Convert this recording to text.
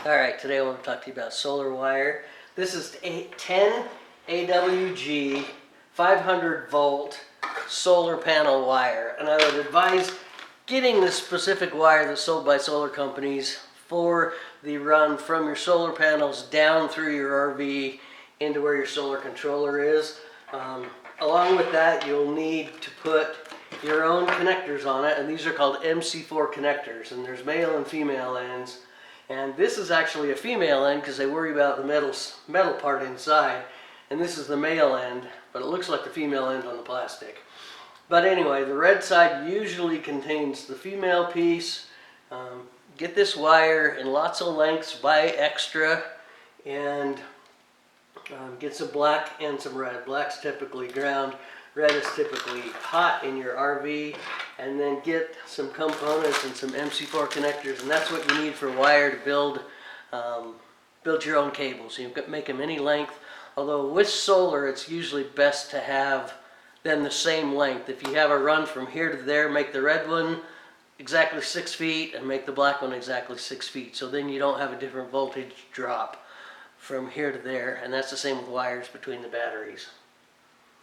Alright, today I want to talk to you about solar wire. This is a 10 AWG 500 volt solar panel wire, and I would advise getting the specific wire that's sold by solar companies for the run from your solar panels down through your RV into where your solar controller is. Along with that, you'll need to put your own connectors on it, and these are called MC4 connectors, and there's male and female ends. And this is actually a female end because they worry about the metal part inside. And this is the male end, but it looks like the female end on the plastic. But anyway, the red side usually contains the female piece. Get this wire in lots of lengths, buy extra, and get some black and some red. Black's typically ground, red is typically hot in your RV, and then get some components and some MC4 connectors, and that's what you need for wire to build your own cables. You can make them any length, although with solar it's usually best to have them the same length. If you have a run from here to there, make the red one exactly 6 feet and make the black one exactly 6 feet, so then you don't have a different voltage drop from here to there, and that's the same with wires between the batteries.